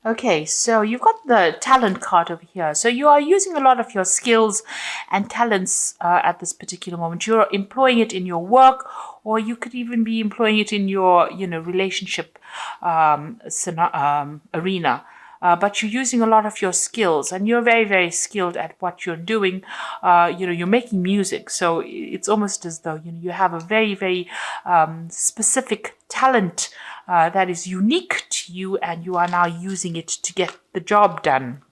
Okay, so you've got the talent card over here. So you are using a lot of your skills and talents at this particular moment. You're employing it in your work, or you could even be employing it in your, relationship arena. But you're using a lot of your skills, and you're very, very skilled at what you're doing. You're making music, so it's almost as though you have a very, very specific talent that is unique to you, and you are now using it to get the job done.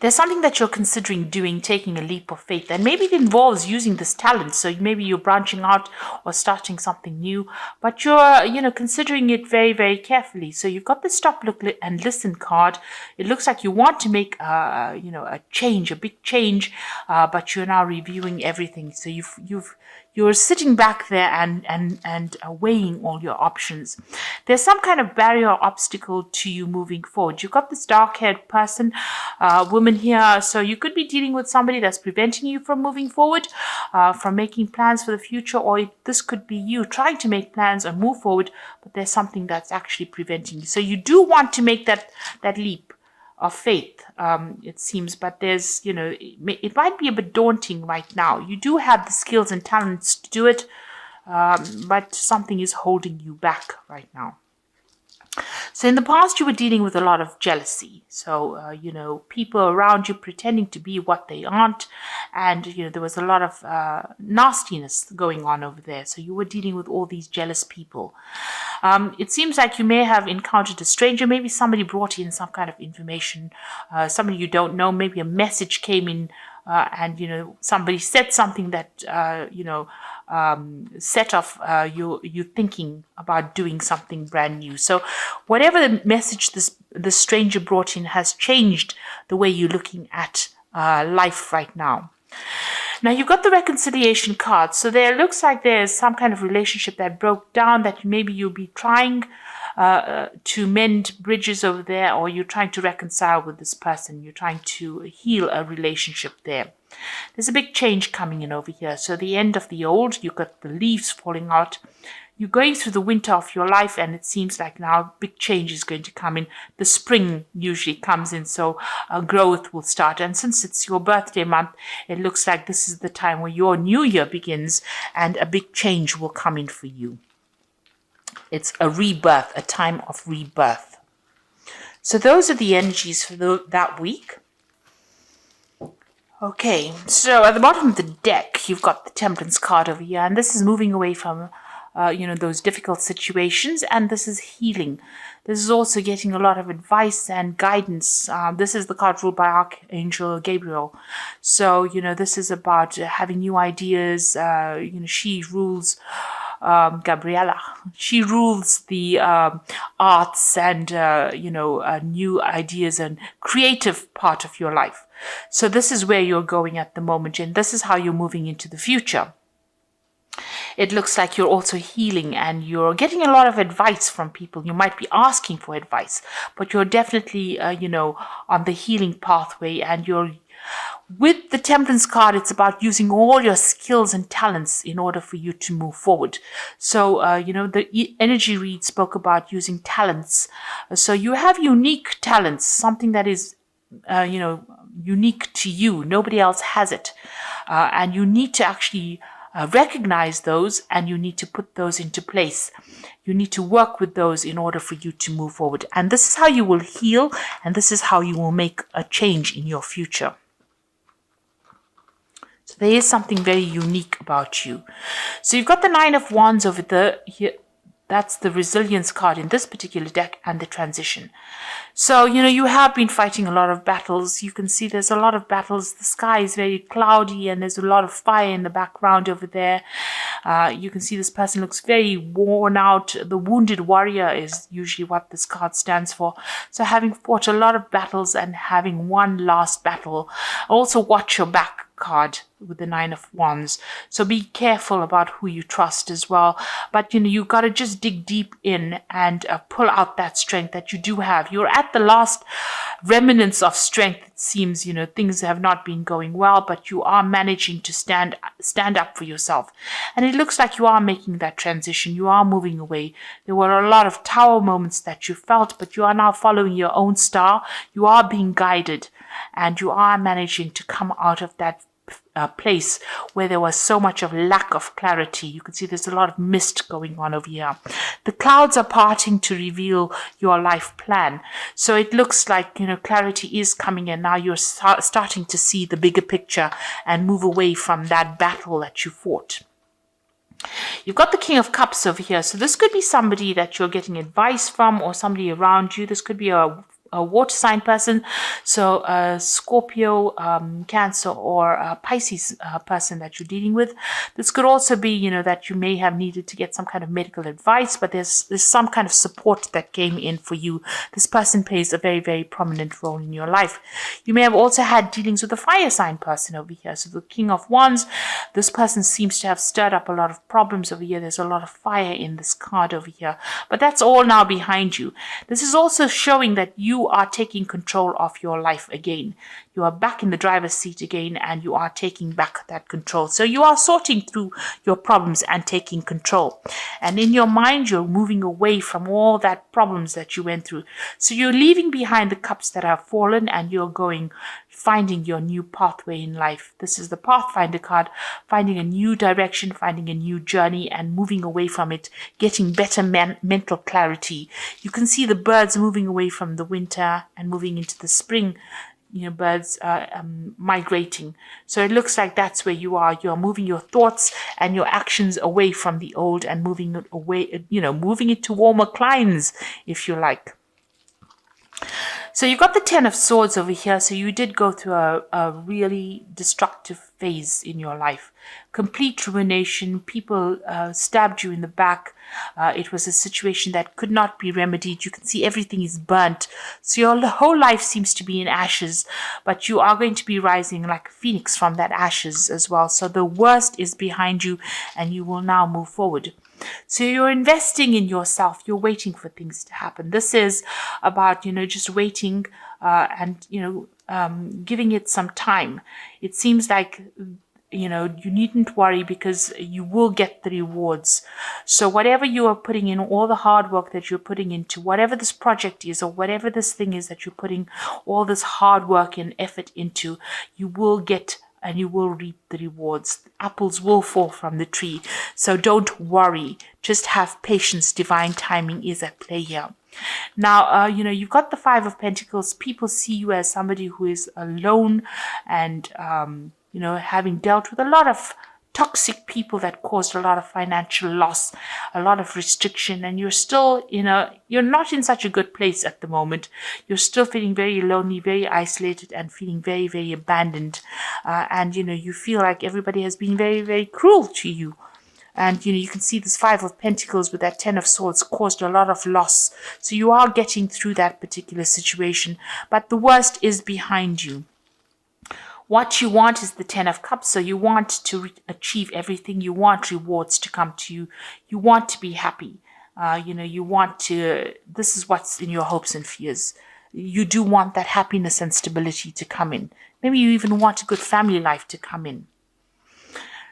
There's something that you're considering doing, taking a leap of faith, and maybe it involves using this talent. So maybe you're branching out or starting something new, but you're, considering it very, very carefully. So you've got the stop, look, and listen card. It looks like you want to make, a change, a big change, but you're now reviewing everything. So you're sitting back there and weighing all your options. There's some kind of barrier or obstacle to you moving forward. You've got this dark-haired person, woman here, so you could be dealing with somebody that's preventing you from moving forward, from making plans for the future, or this could be you trying to make plans and move forward, but there's something that's actually preventing you. So you do want to make that leap of faith, it seems, but there's, it might be a bit daunting right now. You do have the skills and talents to do it, but something is holding you back right now. So in the past, you were dealing with a lot of jealousy. So, people around you pretending to be what they aren't. And, there was a lot of nastiness going on over there. So you were dealing with all these jealous people. It seems like you may have encountered a stranger. Maybe somebody brought in some kind of information, somebody you don't know. Maybe a message came in and, somebody said something that, set off you thinking about doing something brand new. So whatever the message the stranger brought in has changed the way you're looking at life right now. Now you've got the reconciliation card. So there looks like there's some kind of relationship that broke down that maybe you'll be trying to mend bridges over there, or you're trying to reconcile with this person. You're trying to heal a relationship there. There's a big change coming in over here. So the end of the old, you've got the leaves falling out. You're going through the winter of your life, and it seems like now big change is going to come in. The spring usually comes in, so growth will start. And since it's your birthday month, it looks like this is the time where your new year begins, and a big change will come in for you. It's a rebirth, a time of rebirth. So those are the energies for that week. Okay, so at the bottom of the deck, you've got the Temperance card over here, and this is moving away from, those difficult situations, and this is healing. This is also getting a lot of advice and guidance. This is the card ruled by Archangel Gabriel. So, this is about having new ideas. She rules... Gabriella. She rules the arts and, new ideas and creative part of your life. So this is where you're going at the moment, and this is how you're moving into the future. It looks like you're also healing, and you're getting a lot of advice from people. You might be asking for advice, but you're definitely, on the healing pathway, and with the Temperance card, it's about using all your skills and talents in order for you to move forward. So, the energy read spoke about using talents. So you have unique talents, something that is, unique to you. Nobody else has it. And you need to actually recognize those, and you need to put those into place. You need to work with those in order for you to move forward. And this is how you will heal, and this is how you will make a change in your future. So there is something very unique about you. So you've got the Nine of Wands over there. Here, that's the Resilience card in this particular deck, and the Transition. So, you have been fighting a lot of battles. You can see there's a lot of battles. The sky is very cloudy, and there's a lot of fire in the background over there. You can see this person looks very worn out. The Wounded Warrior is usually what this card stands for. So having fought a lot of battles and having one last battle. Also watch your back card. with the Nine of Wands. So be careful about who you trust as well. But, you got to just dig deep in and pull out that strength that you do have. You're at the last remnants of strength. It seems, things have not been going well, but you are managing to stand up for yourself. And it looks like you are making that transition. You are moving away. There were a lot of tower moments that you felt, but you are now following your own star. You are being guided, and you are managing to come out of that place where there was so much of lack of clarity. You can see there's a lot of mist going on over here. The clouds are parting to reveal your life plan. So it looks like, clarity is coming, and now you're starting to see the bigger picture and move away from that battle that you fought. You've got the King of Cups over here. So this could be somebody that you're getting advice from, or somebody around you. This could be a water sign person, so Scorpio, Cancer, or Pisces person that you're dealing with. This could also be, that you may have needed to get some kind of medical advice, but there's some kind of support that came in for you. This person plays a very, very prominent role in your life. You may have also had dealings with a fire sign person over here. So the King of Wands, this person seems to have stirred up a lot of problems over here. There's a lot of fire in this card over here, but that's all now behind you. This is also showing that you are taking control of your life again. You are back in the driver's seat again, and you are taking back that control. So you are sorting through your problems and taking control. And in your mind, you're moving away from all that problems that you went through. So you're leaving behind the cups that have fallen, and you're finding your new pathway in life. This is the Pathfinder card, finding a new direction, finding a new journey, and moving away from it, getting better mental clarity. You can see the birds moving away from the winter and moving into the spring. Birds migrating. So it looks like that's where you are. You're moving your thoughts and your actions away from the old and moving it away, moving it to warmer climes, if you like. So you've got the Ten of Swords over here. So you did go through a really destructive phase in your life. Complete ruination. People stabbed you in the back. It was a situation that could not be remedied. You can see everything is burnt. So your whole life seems to be in ashes, but you are going to be rising like a phoenix from that ashes as well. So the worst is behind you, and you will now move forward. So you're investing in yourself. You're waiting for things to happen. This is about, just waiting and, giving it some time. It seems like, you needn't worry, because you will get the rewards. So whatever you are putting in, all the hard work that you're putting into, whatever this project is, or whatever this thing is that you're putting all this hard work and effort into, you will get and you will reap the rewards. Apples will fall from the tree. So don't worry. Just have patience. Divine timing is at play here. Now, you've got the Five of Pentacles. People see you as somebody who is alone and, having dealt with a lot of toxic people that caused a lot of financial loss, a lot of restriction, and you're still, you're not in such a good place at the moment. You're still feeling very lonely, very isolated, and feeling very, very abandoned. And, you feel like everybody has been very, very cruel to you. And, you can see this Five of Pentacles with that Ten of Swords caused a lot of loss. So you are getting through that particular situation, but the worst is behind you. What you want is the Ten of Cups. So you want to achieve everything. You want rewards to come to you. You want to be happy. You want to, this is what's in your hopes and fears. You do want that happiness and stability to come in. Maybe you even want a good family life to come in.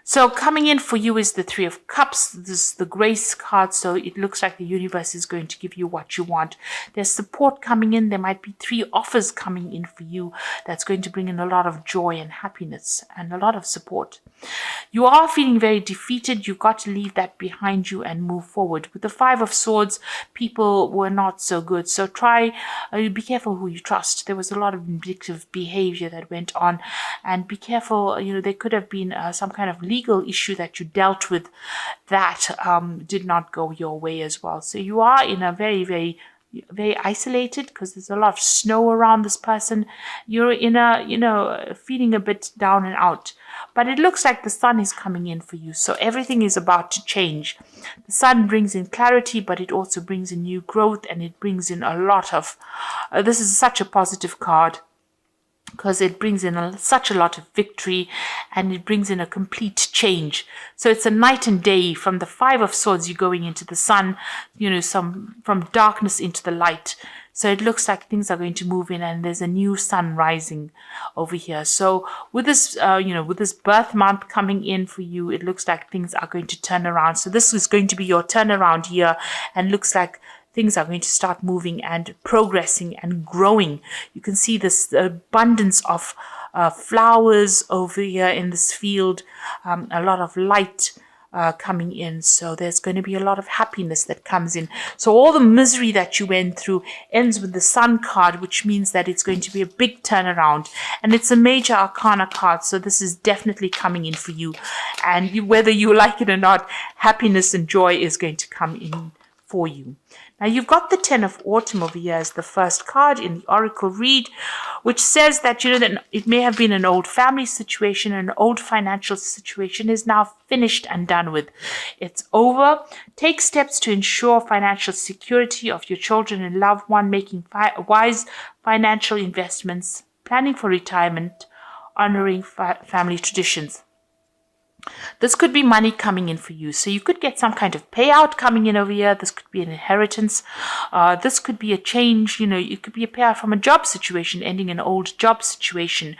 So coming in for you is the Three of Cups. This is the Grace card. So it looks like the universe is going to give you what you want. There's support coming in. There might be 3 offers coming in for you. That's going to bring in a lot of joy and happiness and a lot of support. You are feeling very defeated. You've got to leave that behind you and move forward. With the Five of Swords, people were not so good. So be careful who you trust. There was a lot of vindictive behavior that went on. And be careful, there could have been some kind of legal issue that you dealt with that did not go your way as well. So you are in a very, very, very isolated, because there's a lot of snow around this person. You're in a, feeling a bit down and out. But it looks like the sun is coming in for you. So everything is about to change. The sun brings in clarity, but it also brings in new growth, and it brings in a lot of, this is such a positive card. because it brings in such a lot of victory, and it brings in a complete change. So it's a night and day. From the Five of Swords, you're going into the sun, from darkness into the light. So it looks like things are going to move in, and there's a new sun rising over here. So with this, with this birth month coming in for you, it looks like things are going to turn around. So this is going to be your turnaround year, and looks like things are going to start moving and progressing and growing. You can see this abundance of flowers over here in this field, a lot of light coming in. So there's going to be a lot of happiness that comes in. So all the misery that you went through ends with the Sun card, which means that it's going to be a big turnaround. And it's a major arcana card. So this is definitely coming in for you. And whether you like it or not, happiness and joy is going to come in for you. Now you've got the Ten of Autumn over here as the first card in the Oracle read, which says that that it may have been an old family situation, an old financial situation is now finished and done with. It's over. Take steps to ensure financial security of your children and loved one, making wise financial investments, planning for retirement, honoring family traditions. This could be money coming in for you. So you could get some kind of payout coming in over here. This could be an inheritance. This could be a change. It could be a payout from a job situation, ending an old job situation.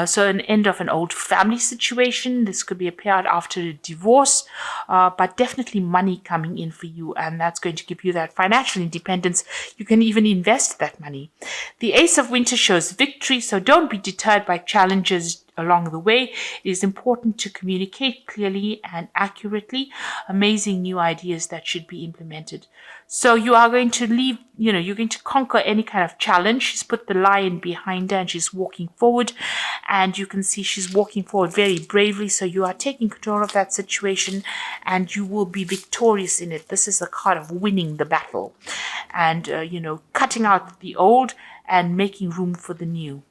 So an end of an old family situation. This could be a payout after a divorce, but definitely money coming in for you. And that's going to give you that financial independence. You can even invest that money. The Ace of Winter shows victory. So don't be deterred by challenges along the way. It is important to communicate clearly and accurately. Amazing new ideas that should be implemented. So you are going to you're going to conquer any kind of challenge. She's put the lion behind her and she's walking forward. And you can see she's walking forward very bravely. So you are taking control of that situation and you will be victorious in it. This is a card of winning the battle and, cutting out the old and making room for the new.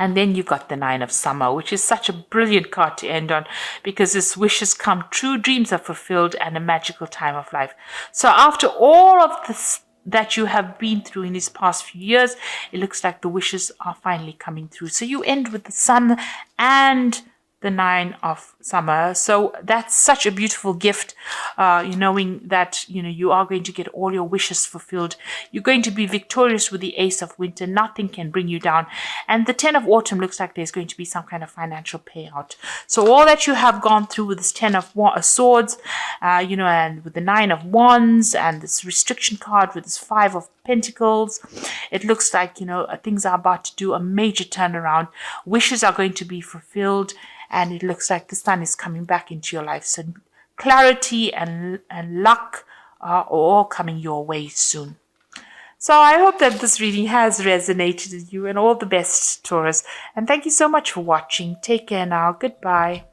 And then you've got the Nine of Summer, which is such a brilliant card to end on because this wishes come true, dreams are fulfilled, and a magical time of life. So after all of this that you have been through in these past few years, it looks like the wishes are finally coming through. So you end with the Sun and the Nine of Summer. So that's such a beautiful gift, knowing that, you are going to get all your wishes fulfilled. You're going to be victorious with the Ace of Winter. Nothing can bring you down. And the Ten of Autumn looks like there's going to be some kind of financial payout. So all that you have gone through with this Ten of Swords, and with the Nine of Wands and this restriction card with this Five of Pentacles, it looks like, things are about to do a major turnaround. Wishes are going to be fulfilled. And it looks like the sun is coming back into your life. So clarity and luck are all coming your way soon. So I hope that this reading has resonated with you, and all the best, Taurus. And thank you so much for watching. Take care now. Goodbye.